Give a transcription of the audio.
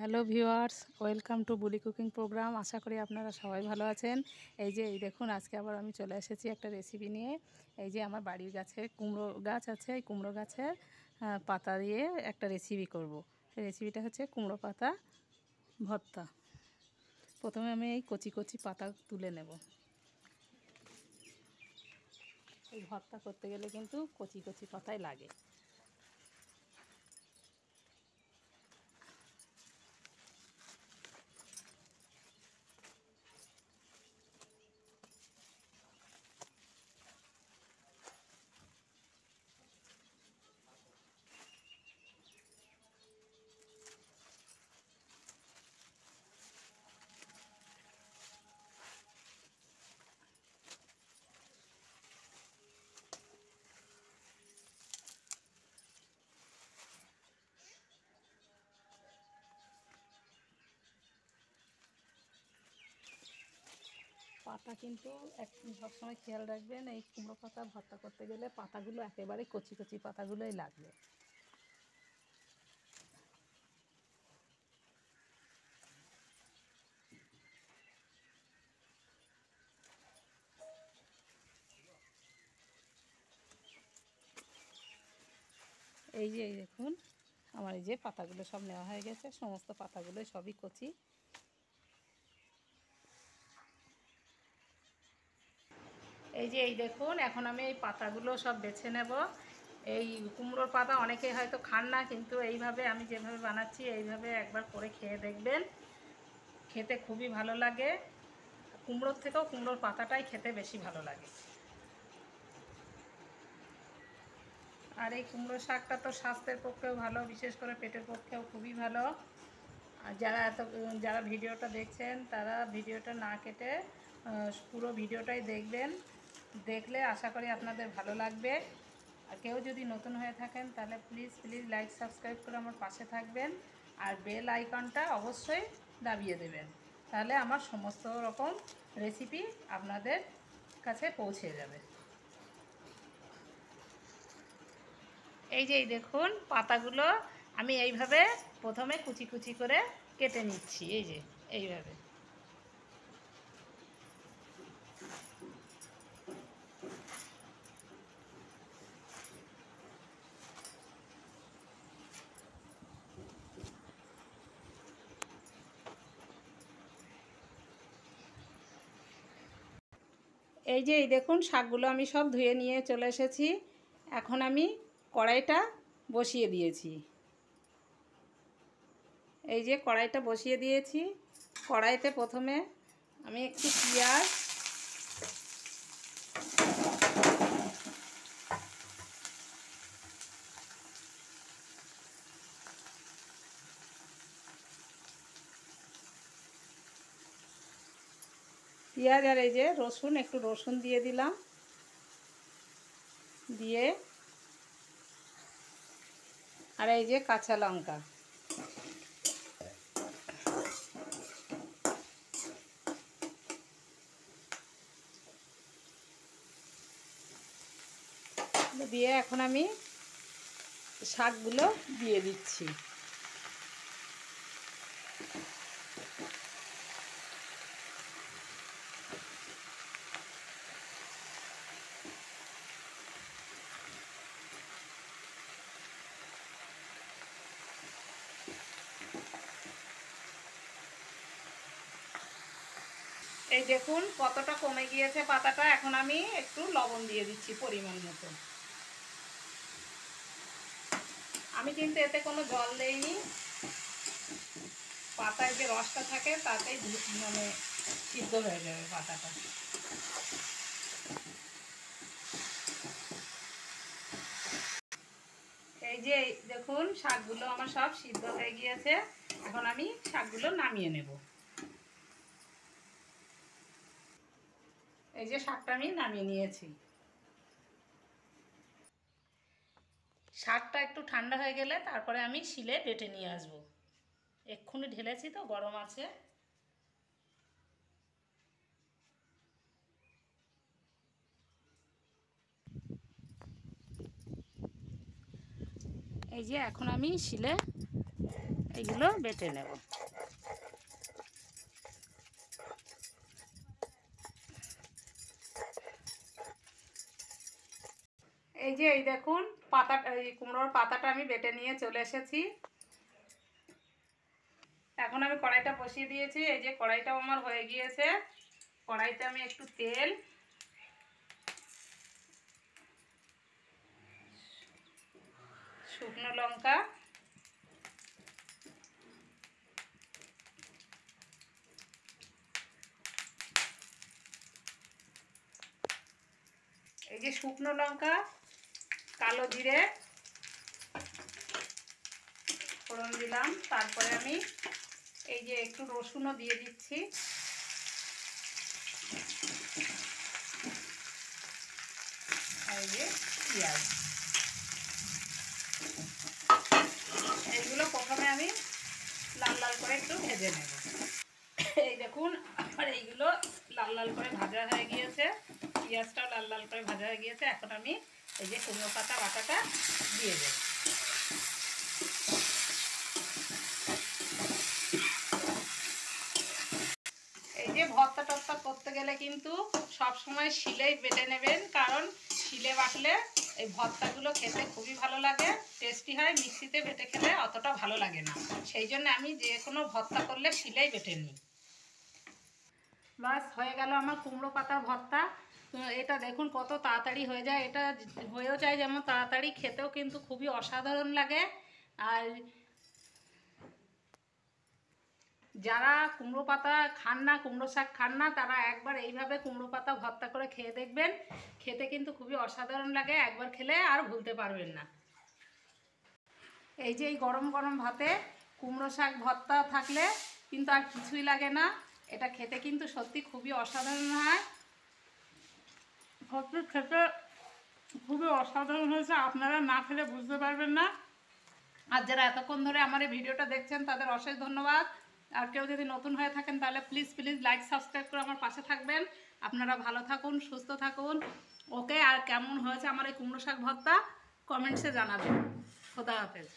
Hello viewers, welcome to বুলি cooking programme. আশা করি আপনারা সবাই ভালো আছেন। এই দেখুন, আজকে আবার আমি চলে এসেছি একটা রেসিপি নিয়ে। এই যে আমার বাড়ির গাছে কুমড়ো গাছ আছে, এই কুমড়ো গাছের পাতা দিয়ে একটা রেসিপি করব। সেই রেসিপিটা হচ্ছে কুমড়ো পাতা ভর্তা। প্রথমে আমি এই কচি কচি পাতা তুলে নেব। এই ভর্তা করতে গেলে কিন্তু কচি কচি পাতাই লাগে। পাতা কিন্তু সবসময় খেয়াল রাখবেন, এই কুমড়ো পাতা ভর্তা করতে গেলে পাতাগুলো একেবারে কচি কচি পাতাগুলোই লাগবে। এই দেখুন, আমার এই যে পাতাগুলো সব নেওয়া হয়ে গেছে, সমস্ত পাতাগুলো সবই কচি। এই দেখুন, এখন আমি এই পাতাগুলো সব বেছে নেব। এই কুমড়োর পাতা অনেকে হয়তো খান না, কিন্তু এইভাবে আমি যেভাবে বানাচ্ছি এইভাবে একবার করে খেয়ে দেখবেন, খেতে খুবই ভালো লাগে। কুমড়োর থেকেও কুমড়োর পাতাটাই খেতে বেশি ভালো লাগে। আর এই কুমড়ো শাকটা তো স্বাস্থ্যের পক্ষেও ভালো, বিশেষ করে পেটের পক্ষেও খুবই ভালো। আর যারা ভিডিওটা দেখছেন তারা ভিডিওটা না কেটে পুরো ভিডিওটাই দেখবেন। দেখলে আশা করি আপনাদের ভালো লাগবে। আর কেউ যদি নতুন হয়ে থাকেন তাহলে প্লিজ লাইক সাবস্ক্রাইব করে আমার পাশে থাকবেন। আর বেল আইকনটা অবশ্যই দাবিয়ে দেবেন, তাহলে আমার সমস্ত রকম রেসিপি আপনাদের কাছে পৌঁছে যাবে। এই দেখুন, পাতাগুলো আমি এইভাবে প্রথমে কুচি কুচি করে কেটে নিচ্ছি। এইভাবে। এই দেখুন, শাকগুলো আমি সব ধুয়ে নিয়ে চলে এসেছি। এখন আমি কড়াইটা বসিয়ে দিয়েছি। এই যে কড়াইটা বসিয়ে দিয়েছি। কড়াইতে প্রথমে আমি একটু পেঁয়াজ আর এই যে একটু রসুন দিয়ে দিলাম। দিয়ে আর এই যে কাঁচা লঙ্কা দিয়ে এখন আমি শাকগুলো দিয়ে দিচ্ছি। এই দেখুন কতটা কমে গিয়েছে পাতাটা। এখন আমি একটু লবণ দিয়ে দিচ্ছি পরিমাণ মতো। আমি কিন্তু এতে কোনো জল দেইনি। পাতায় যে রসটা থাকে তাতেই সিদ্ধ হয়ে যাবে পাতাটা। এই যে দেখুন, শাকগুলো আমার সব সিদ্ধ হয়ে গিয়েছে। এখন আমি শাকগুলো নামিয়ে নেব। এই যে শাকটা আমি নামিয়ে নিয়েছি। শাকটা একটু ঠান্ডা হয়ে গেলে তারপরে আমি শিলে বেটে নিয়ে আসব। এক্ষুনি ঢেলেছি তো, গরম আছে। এই যে এখন আমি শিলে এগুলো বেটে নেব। এই যে এই দেখুন পাতাটা, এই কুমড়োর পাতাটা আমি বেটে নিয়ে চলে এসেছি। এখন আমি কড়াইটা বসিয়ে দিয়েছি। এই যে কড়াইটাও আমার হয়ে গিয়েছে। কড়াইতে আমি একটু তেল, শুকনো লঙ্কা, এই যে শুকনো লঙ্কা, কালো জিরে ফোড়ন দিলাম। তারপরে আমি এই যে একটু রসুনও দিয়ে দিচ্ছি। এই যে পেঁয়াজ, এইগুলো প্রথমে আমি লাল লাল করে একটু ভেজে নেব। এই দেখুন আমার এইগুলো লাল লাল করে ভাজা হয়ে গিয়েছে, পেঁয়াজটাও লাল লাল করে ভাজা হয়ে গিয়েছে। এখন আমি এই যে কুমড়ো পাতা বাটাটা দিয়ে দেব। এই যে ভর্তা টর্তা করতে গেলে কিন্তু সব সময় শিলেই বেটে নেবেন, কারণ শিলে বাটলে এই ভর্তাগুলো খেতে খুবই ভালো লাগে, টেস্টি হয়। মিক্সিতে বেটে খেলে অতটা ভালো লাগে না, সেই জন্য আমি যে কোনো ভর্তা করলে শিলেই বেটে নিই। বাস হয়ে গেল আমার কুমড়ো পাতার ভর্তা। তো এটা দেখুন কত তাড়াতাড়ি হয়ে যায়, এটা হয়েও যায় যেমন তাড়াতাড়ি, খেতেও কিন্তু খুবই অসাধারণ লাগে। আর যারা কুমড়ো পাতা খান না, কুমড়ো শাক খান না, তারা একবার এইভাবে কুমড়ো পাতা ভর্তা করে খেয়ে দেখবেন, খেতে কিন্তু খুবই অসাধারণ লাগে। একবার খেলে আর ভুলতে পারবেন না। এই যে এই গরম গরম ভাতে কুমড়ো শাক ভর্তা থাকলে কিন্তু আর কিছুই লাগে না। এটা খেতে কিন্তু সত্যি খুবই অসাধারণ হয়, সত্যি খেতে খুবই অসাধারণ হয়েছে। আপনারা না খেলে বুঝতে পারবেন না। আর যারা এতক্ষণ ধরে আমার এই ভিডিওটা দেখছেন তাদের অশেষ ধন্যবাদ। আর কেউ যদি নতুন হয়ে থাকেন তাহলে প্লিজ প্লিজ লাইক সাবস্ক্রাইব করে আমার পাশে থাকবেন। আপনারা ভালো থাকুন, সুস্থ থাকুন। ওকে, আর কেমন হয়েছে আমার এই কুমড়ো শাক ভর্তা কমেন্টসে জানাবেন। খোদা হাফেজ।